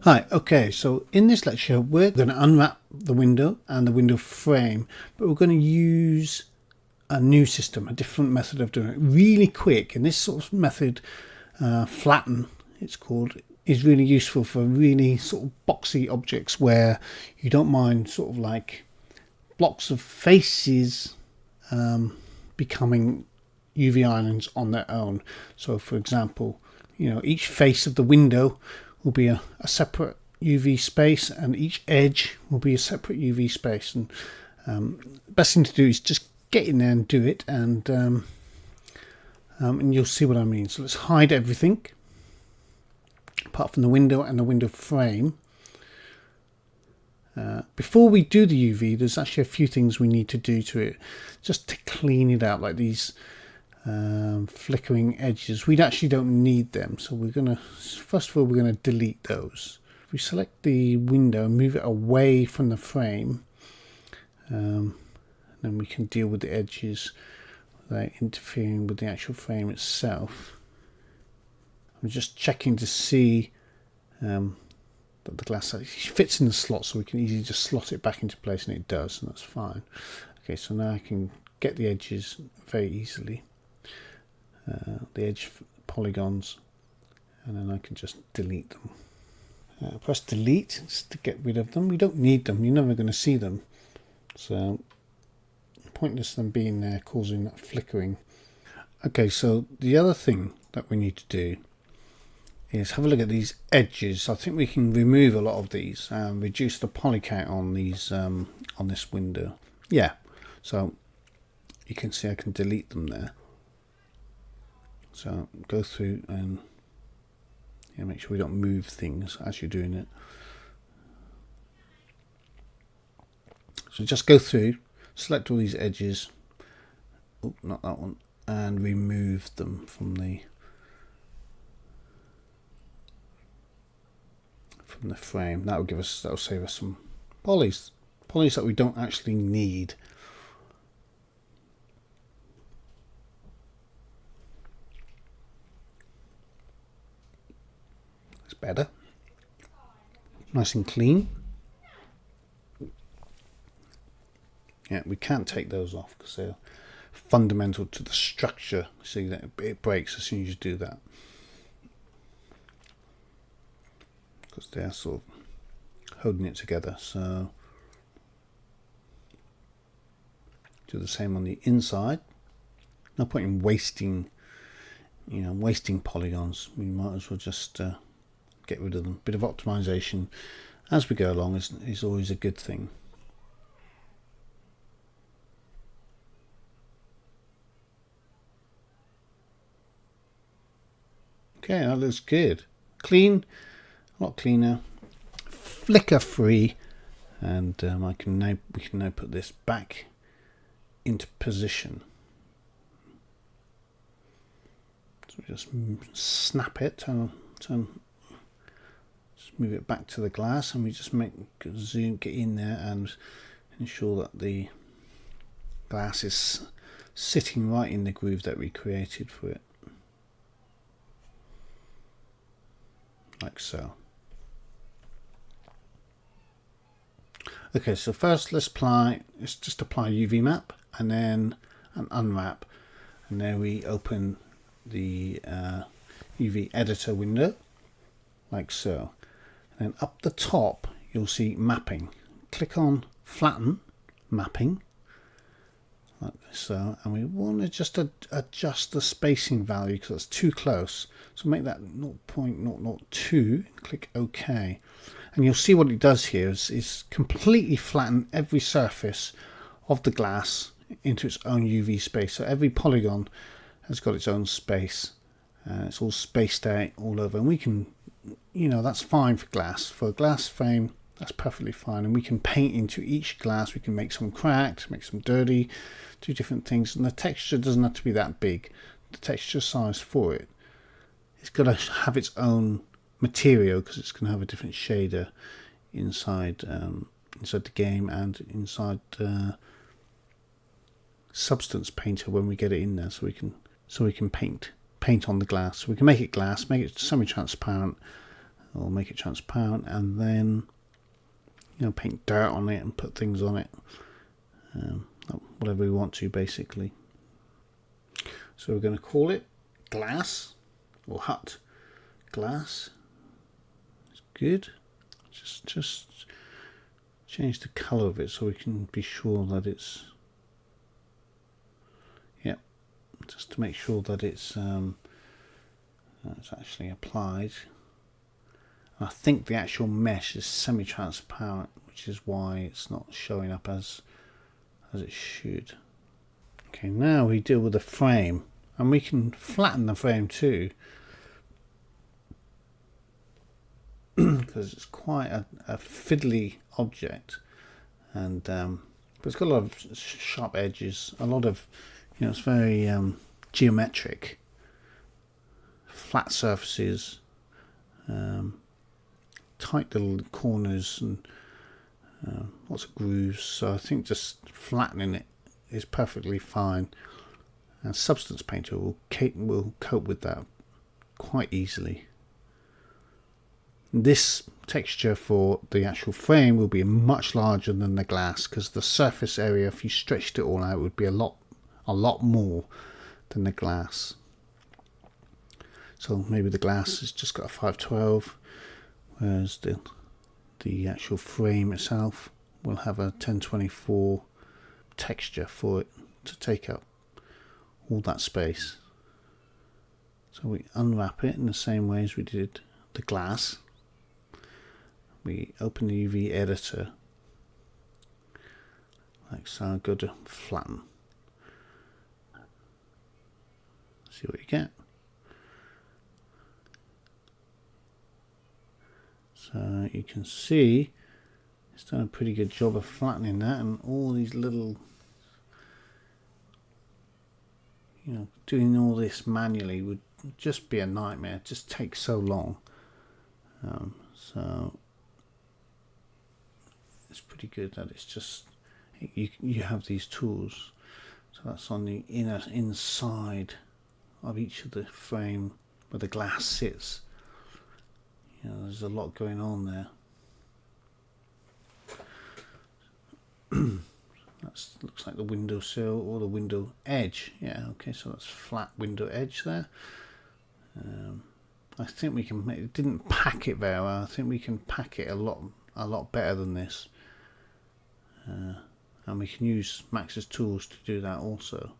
Hi, okay, so in this lecture we're going to unwrap the window and the window frame, but we're going to use a new system, a different method of doing it, really quick. And this sort of method, Flatten it's called, is really useful for really sort of boxy objects where you don't mind sort of like blocks of faces becoming UV islands on their own. So for example, each face of the window will be a separate UV space, and each edge will be a separate UV space. And best thing to do is just get in there and do it, and you'll see what I mean. So let's hide everything apart from the window and the window frame. Before we do the UV, there's actually a few things we need to do to it just to clean it out, like these flickering edges. We actually don't need them, so we're going to, first of all, we're going to delete those. If we select the window and move it away from the frame, then we can deal with the edges without interfering with the actual frame itself. I'm just checking to see that the glass fits in the slot, so we can easily just slot it back into place, and it does, and that's fine. Okay, so now I can get the edges very easily. The edge polygons, and then I can just delete them. Press delete just to get rid of them. We don't need them, you're never going to see them, so pointless them being there causing that flickering. Okay, so the other thing that we need to do is have a look at these edges. I think we can remove a lot of these and reduce the poly count on these on this window. Yeah, so you can see I can delete them there. So go through and make sure we don't move things as you're doing it. So just go through, select all these edges, oh, not that one, and remove them from the frame. That will save us some polys that we don't actually need. Better, nice and clean. Yeah, we can't take those off because they're fundamental to the structure. See that it breaks as soon as you do that, because they're sort of holding it together. So do the same on the inside. No point in wasting polygons. We might as well just get rid of them. Bit of optimization as we go along is always a good thing. Okay, that looks good. Clean, a lot cleaner, flicker free, and we can now put this back into position. So we just snap it, just move it back to the glass, and we just get in there and ensure that the glass is sitting right in the groove that we created for it, like so. Okay, so first let's just apply UV map and then an unwrap, and there we open the UV editor window like so. And then up the top you'll see mapping. Click on flatten mapping like so, and we want to just adjust the spacing value because that's too close, so make that 0.002. Click OK, and you'll see what it does here is completely flatten every surface of the glass into its own UV space. So every polygon has got its own space, it's all spaced out all over, and we can, that's fine for glass. For a glass frame, that's perfectly fine, and we can paint into each glass. We can make some cracked, make some dirty, do different things, and the texture doesn't have to be that big. The texture size for it, it's got to have its own material because it's going to have a different shader inside the game and inside Substance Painter when we get it in there, so we can paint on the glass. So we can make it glass, make it semi-transparent, or make it transparent, and then paint dirt on it and put things on it, whatever we want to basically. So we're going to call it glass or hut glass. It's good. Just change the color of it so we can be sure that it's, just to make sure that it's actually applied. I think the actual mesh is semi-transparent, which is why it's not showing up as it should. Okay, now we deal with the frame, and we can flatten the frame too, because it's quite a fiddly object, and but it's got a lot of sharp edges, a lot of, it's very geometric, flat surfaces, tight little corners, and lots of grooves. So I think just flattening it is perfectly fine, and Substance Painter will cope with that quite easily. This texture for the actual frame will be much larger than the glass, because the surface area, if you stretched it all out, would be a lot more than the glass. So maybe the glass has just got a 512, whereas the actual frame itself will have a 1024 texture for it to take up all that space. So we unwrap it in the same way as we did the glass. We open the UV editor like so, go to flatten, see what you get. So you can see it's done a pretty good job of flattening that, and all these little, doing all this manually would just be a nightmare. It just takes so long. So it's pretty good that it's just, you have these tools. So that's on the inside of each of the frame where the glass sits. There's a lot going on there. That looks like the windowsill or the window edge. Yeah, okay, so that's flat window edge there. I think we can it didn't pack it very well. I think we can pack it a lot better than this. And we can use Max's tools to do that also.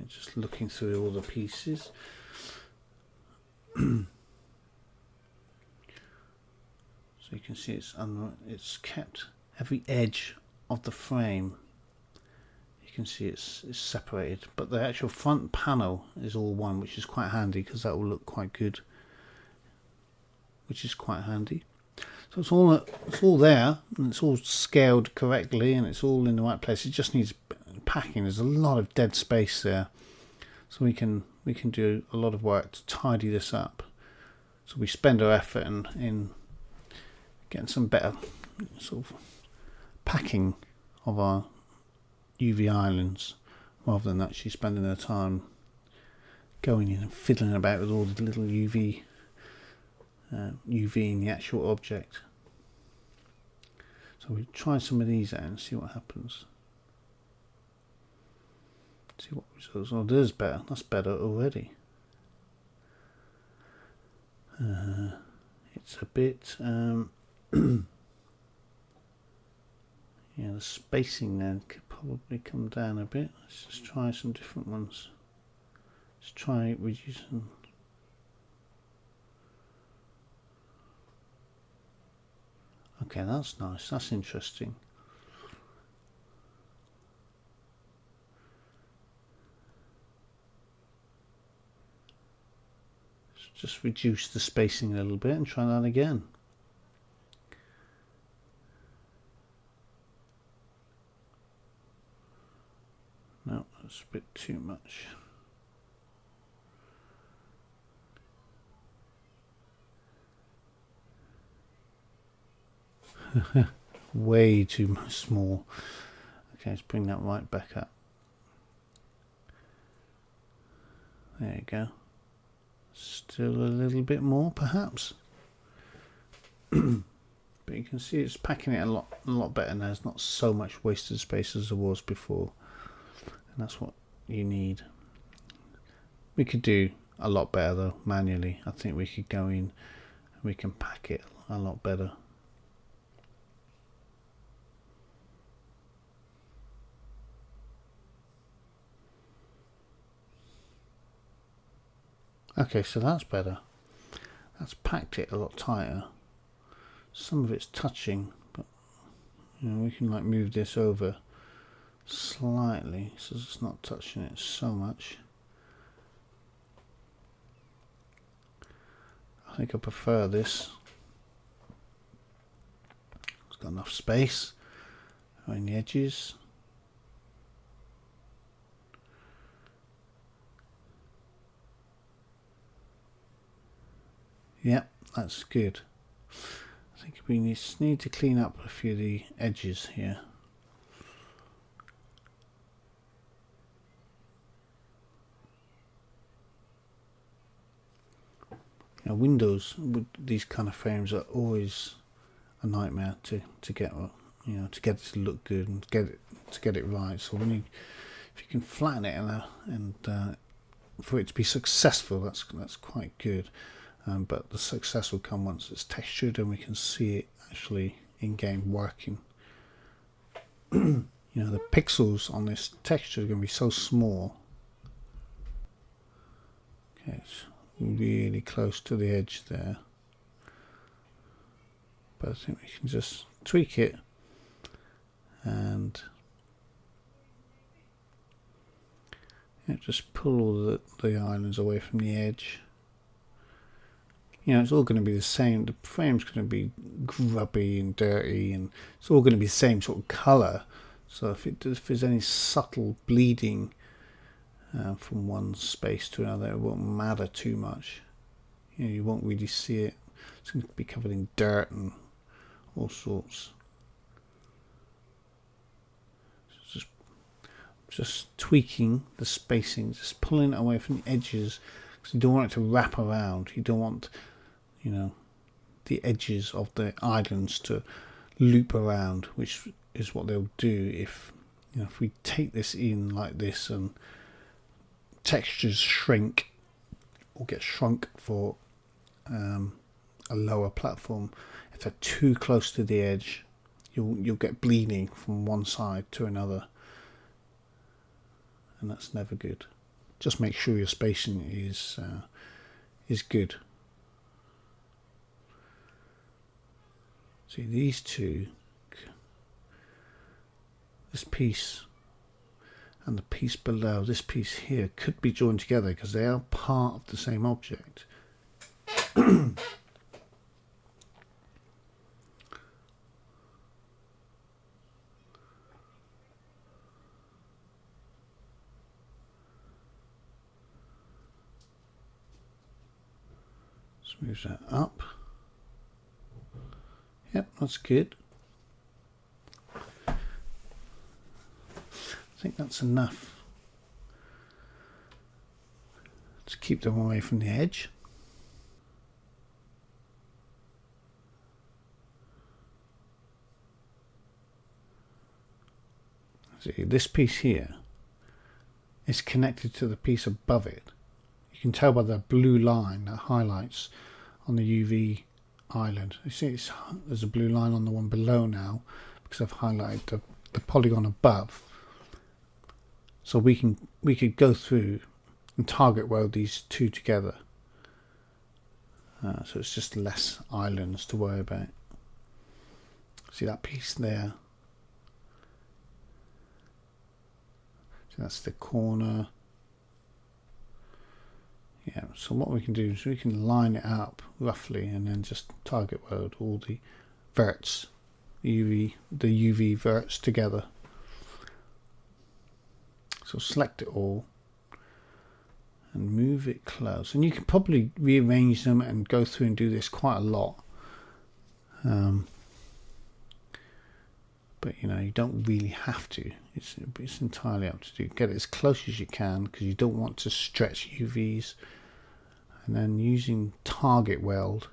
Just looking through all the pieces. So you can see it's kept every edge of the frame. You can see it's separated, but the actual front panel is all one, which is quite handy because that will look quite good. Which is quite handy. So it's all there, and it's all scaled correctly, and it's all in the right place. It just needs packing. There's a lot of dead space there, so we can do a lot of work to tidy this up. So we spend our effort in getting some better sort of packing of our UV islands, rather than actually spending our time going in and fiddling about with all the little UV in the actual object. So we try some of these out and see what happens. See what results. Oh, there's better. That's better already. It's a bit yeah, the spacing there could probably come down a bit. Let's just try some different ones. Let's try reducing. Okay, that's nice. That's interesting. Just reduce the spacing a little bit and try that again. No, that's a bit too much. Way too small. Okay, let's bring that right back up. There you go. Still a little bit more perhaps. But you can see it's packing it a lot better now. There's not so much wasted space as there was before. And that's what you need. We could do a lot better though, manually. I think we could go in and we can pack it a lot better. Okay, so that's better. That's packed it a lot tighter. Some of it's touching, but you know, we can like move this over slightly so it's not touching it so much. I think I prefer this. It's got enough space around the edges. Yep, that's good. I think we just need to clean up a few of the edges here. Now, windows with these kind of frames are always a nightmare to get, you know, to get it to look good and get it right. So when if you can flatten it and for it to be successful, that's quite good. But the success will come once it's textured and we can see it actually in game working. You know, the pixels on this texture are going to be so small. Okay, it's really close to the edge there. But I think we can just tweak it and just pull all the islands away from the edge. You know, it's all going to be the same. The frame's going to be grubby and dirty, and it's all going to be the same sort of colour. So if there's any subtle bleeding from one space to another, it won't matter too much. You know, you won't really see it. It's going to be covered in dirt and all sorts. Just tweaking the spacing, just pulling it away from the edges, because you don't want it to wrap around. You don't want, you know, the edges of the islands to loop around, which is what they'll do if, you know, if we take this in like this and textures shrink or get shrunk for a lower platform. If they're too close to the edge, you'll get bleeding from one side to another, and that's never good. Just make sure your spacing is good. See, these two, this piece and the piece below, this piece here, could be joined together because they are part of the same object. Let's move that up. Yep, that's good. I think that's enough to keep them away from the edge. See, this piece here is connected to the piece above it. You can tell by the blue line that highlights on the UV island. You see there's a blue line on the one below now because I've highlighted the polygon above. So we could go through and target weld these two together. So it's just less islands to worry about. See that piece there? So that's the corner. Yeah, so what we can do is we can line it up roughly and then just target weld all the verts, the UV verts together. So select it all and move it close. And you can probably rearrange them and go through and do this quite a lot. but you know, you don't really have to. It's entirely up to you. Get it as close as you can because you don't want to stretch UVs. And then using target weld,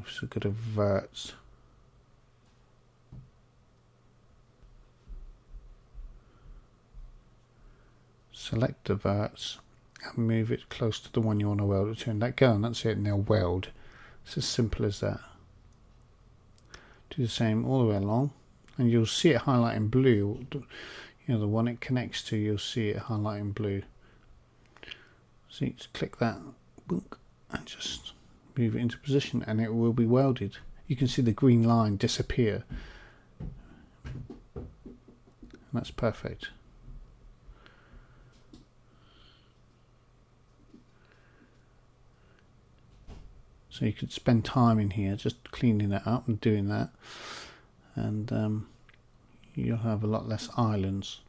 so go to verts. Select the verts and move it close to the one you want to weld it to, and let go, and that's it, and they'll weld. It's as simple as that. Do the same all the way along, and you'll see it highlight in blue. You know, the one it connects to, you'll see it highlight in blue. So you just click that, and just move it into position, and it will be welded. You can see the green line disappear, and that's perfect. So you could spend time in here just cleaning it up and doing that, and you'll have a lot less islands.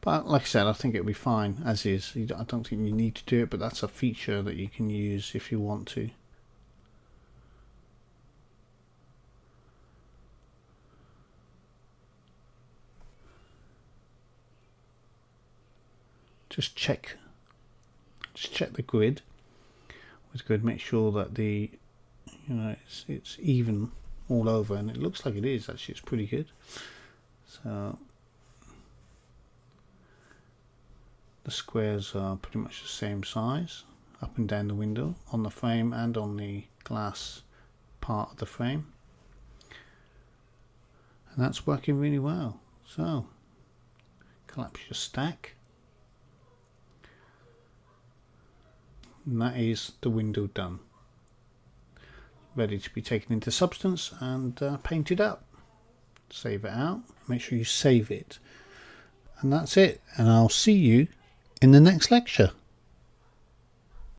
But like I said, I think it'll be fine as is. I don't think you need to do it, but that's a feature that you can use if you want to. Just check the grid. With grid, make sure that the it's even all over, and it looks like it is actually. It's pretty good. So the squares are pretty much the same size up and down the window on the frame and on the glass part of the frame, and that's working really well. So collapse your stack, and that is the window done, ready to be taken into substance and painted up. Save it out, make sure you save it, and that's it, and I'll see you in the next lecture.